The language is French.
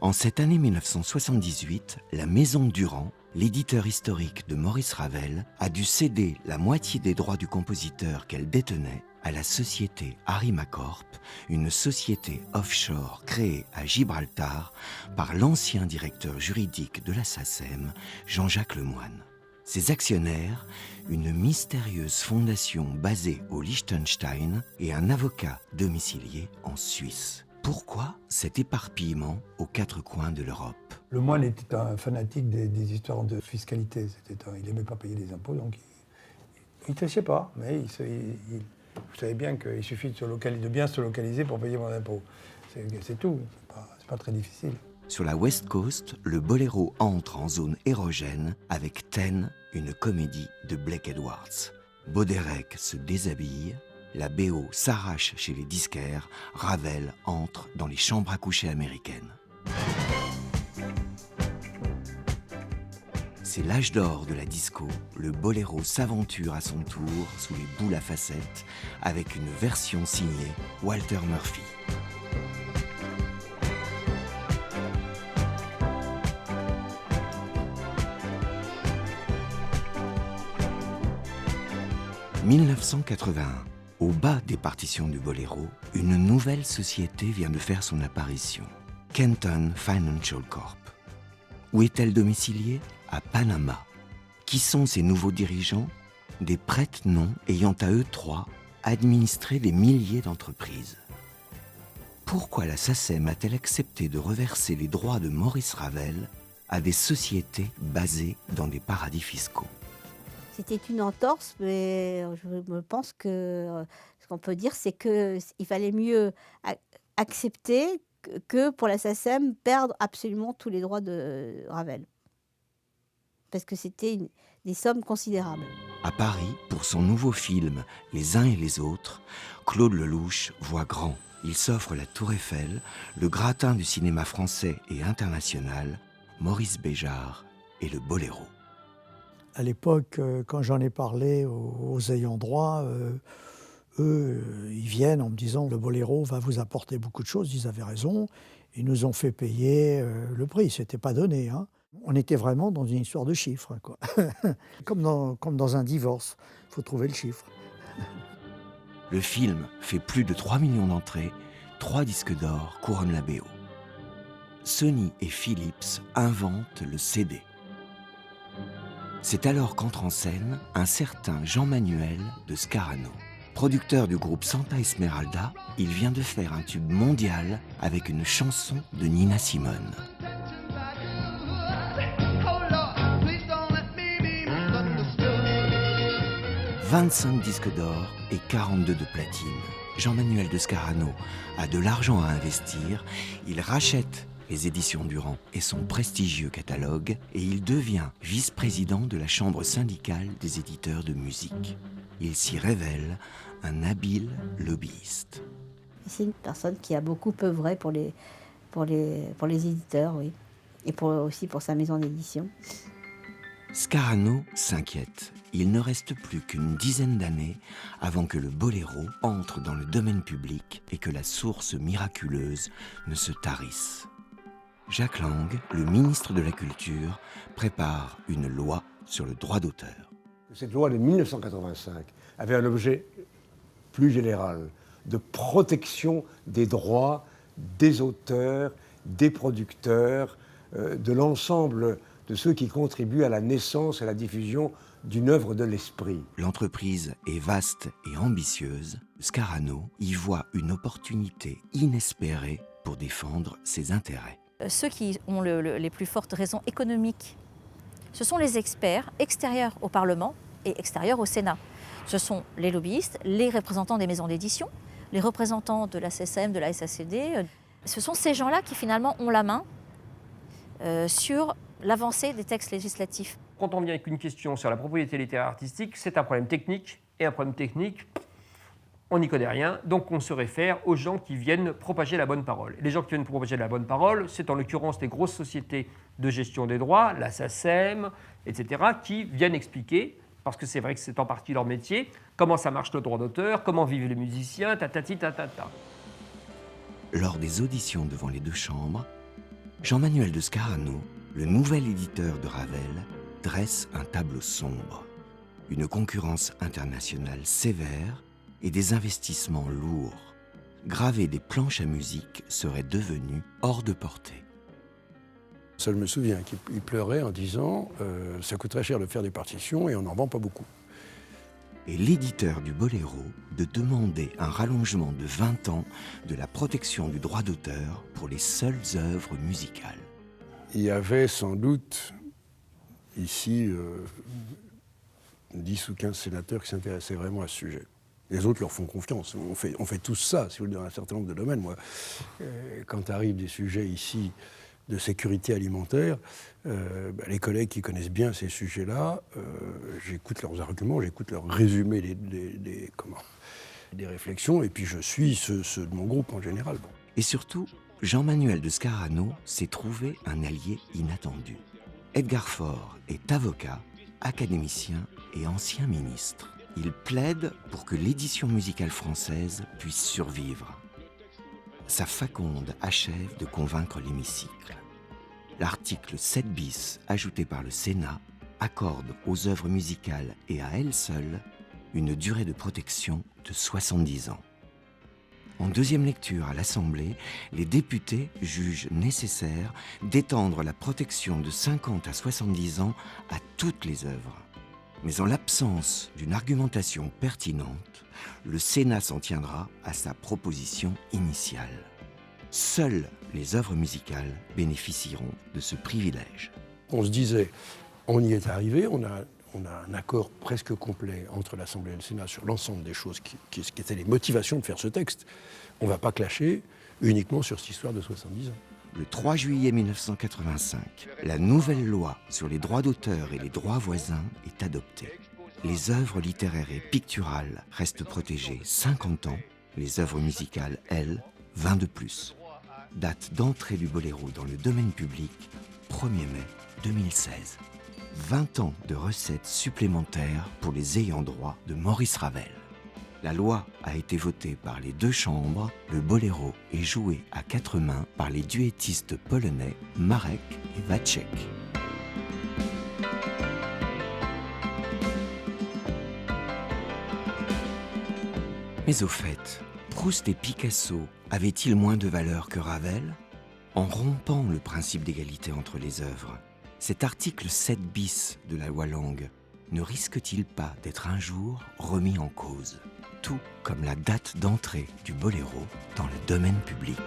En cette année 1978, la Maison Durand, l'éditeur historique de Maurice Ravel, a dû céder la moitié des droits du compositeur qu'elle détenait à la société Arimacorp, une société offshore créée à Gibraltar par l'ancien directeur juridique de la SACEM, Jean-Jacques Lemoine. Ses actionnaires, une mystérieuse fondation basée au Liechtenstein et un avocat domicilié en Suisse. Pourquoi cet éparpillement aux quatre coins de l'Europe? Lemoine était un fanatique des histoires de fiscalité. Il n'aimait pas payer des impôts, donc il ne trichait pas. Mais vous savez bien qu'il suffit de bien se localiser pour payer mon impôt. C'est tout, c'est pas très difficile. Sur la West Coast, le boléro entre en zone érogène avec Ten, une comédie de Blake Edwards. Baudérec se déshabille, la BO s'arrache chez les disquaires, Ravel entre dans les chambres à coucher américaines. C'est l'âge d'or de la disco, le boléro s'aventure à son tour sous les boules à facettes avec une version signée Walter Murphy. « 1981. Au bas des partitions du boléro, une nouvelle société vient de faire son apparition. Kenton Financial Corp. Où est-elle domiciliée? À Panama. Qui sont ces nouveaux dirigeants? Des prête-noms ayant à eux trois administré des milliers d'entreprises. Pourquoi la SACEM a-t-elle accepté de reverser les droits de Maurice Ravel à des sociétés basées dans des paradis fiscaux? C'était une entorse, mais je me pense que ce qu'on peut dire, c'est qu'il fallait mieux accepter que pour la SACEM perdre absolument tous les droits de Ravel. Parce que c'était des sommes considérables. À Paris, pour son nouveau film « Les uns et les autres », Claude Lelouch voit grand. Il s'offre la Tour Eiffel, le gratin du cinéma français et international, Maurice Béjart et le boléro. À l'époque, quand j'en ai parlé aux ayants droit, eux, ils viennent en me disant « le boléro va vous apporter beaucoup de choses ». Ils avaient raison. Ils nous ont fait payer le prix. C'était pas donné, hein. On était vraiment dans une histoire de chiffres, quoi. comme dans un divorce. Il faut trouver le chiffre. Le film fait plus de 3 millions d'entrées. 3 disques d'or couronnent la BO. Sony et Philips inventent le CD. C'est alors qu'entre en scène un certain Jean-Manuel de Scarano. Producteur du groupe Santa Esmeralda, il vient de faire un tube mondial avec une chanson de Nina Simone. « 25 disques d'or et 42 de platine. Jean-Manuel de Scarano a de l'argent à investir, il rachète les éditions Durand et son prestigieux catalogue, et il devient vice-président de la chambre syndicale des éditeurs de musique. Il s'y révèle un habile lobbyiste. C'est une personne qui a beaucoup œuvré pour les éditeurs, oui, et aussi pour sa maison d'édition. Scarano s'inquiète. Il ne reste plus qu'une dizaine d'années avant que le boléro entre dans le domaine public et que la source miraculeuse ne se tarisse. Jacques Lang, le ministre de la Culture, prépare une loi sur le droit d'auteur. Cette loi de 1985 avait un objet plus général de protection des droits des auteurs, des producteurs, de l'ensemble de ceux qui contribuent à la naissance et à la diffusion d'une œuvre de l'esprit. L'entreprise est vaste et ambitieuse. Scarano y voit une opportunité inespérée pour défendre ses intérêts. Ceux qui ont les plus fortes raisons économiques, ce sont les experts extérieurs au Parlement et extérieurs au Sénat. Ce sont les lobbyistes, les représentants des maisons d'édition, les représentants de la SACEM, de la SACD. Ce sont ces gens-là qui finalement ont la main sur l'avancée des textes législatifs. Quand on vient avec une question sur la propriété littéraire artistique, c'est un problème technique, et un problème technique, on n'y connaît rien, donc on se réfère aux gens qui viennent propager la bonne parole. Les gens qui viennent propager la bonne parole, c'est en l'occurrence les grosses sociétés de gestion des droits, la SACEM, etc., qui viennent expliquer, parce que c'est vrai que c'est en partie leur métier, comment ça marche le droit d'auteur, comment vivent les musiciens, tatati tatata. lors des auditions devant les deux chambres, Jean-Manuel de Scarano, le nouvel éditeur de Ravel, dresse un tableau sombre. Une concurrence internationale sévère et des investissements lourds. Graver des planches à musique serait devenu hors de portée. Seul me souvient qu'il pleurait en disant ça coûte très cher de faire des partitions et on n'en vend pas beaucoup. Et l'éditeur du Boléro de demander un rallongement de 20 ans de la protection du droit d'auteur pour les seules œuvres musicales. Il y avait sans doute ici 10 ou 15 sénateurs qui s'intéressaient vraiment à ce sujet. Les autres leur font confiance. On fait tous ça, si vous voulez, dans un certain nombre de domaines. Moi, quand arrivent des sujets ici de sécurité alimentaire, les collègues qui connaissent bien ces sujets-là, j'écoute leurs arguments, j'écoute leur résumé des réflexions, et puis je suis ceux de mon groupe en général. Bon. Et surtout, Jean-Manuel de Scarano s'est trouvé un allié inattendu. Edgar Faure est avocat, académicien et ancien ministre. Il plaide pour que l'édition musicale française puisse survivre. Sa faconde achève de convaincre l'hémicycle. L'article 7 bis, ajouté par le Sénat, accorde aux œuvres musicales et à elles seules une durée de protection de 70 ans. En deuxième lecture à l'Assemblée, les députés jugent nécessaire d'étendre la protection de 50 à 70 ans à toutes les œuvres. Mais en l'absence d'une argumentation pertinente, le Sénat s'en tiendra à sa proposition initiale. Seules les œuvres musicales bénéficieront de ce privilège. On se disait, on y est arrivé, on a un accord presque complet entre l'Assemblée et le Sénat sur l'ensemble des choses qui étaient les motivations de faire ce texte. On ne va pas clasher uniquement sur cette histoire de 70 ans. Le 3 juillet 1985, la nouvelle loi sur les droits d'auteur et les droits voisins est adoptée. Les œuvres littéraires et picturales restent protégées 50 ans, les œuvres musicales, elles, 20 de plus. Date d'entrée du boléro dans le domaine public, 1er mai 2016. 20 ans de recettes supplémentaires pour les ayants droit de Maurice Ravel. La loi a été votée par les deux chambres, le boléro est joué à 4 mains par les duettistes polonais Marek et Wacek. Mais au fait, Proust et Picasso avaient-ils moins de valeur que Ravel ? En rompant le principe d'égalité entre les œuvres, cet article 7 bis de la loi Lang ne risque-t-il pas d'être un jour remis en cause ? Tout comme la date d'entrée du boléro dans le domaine public.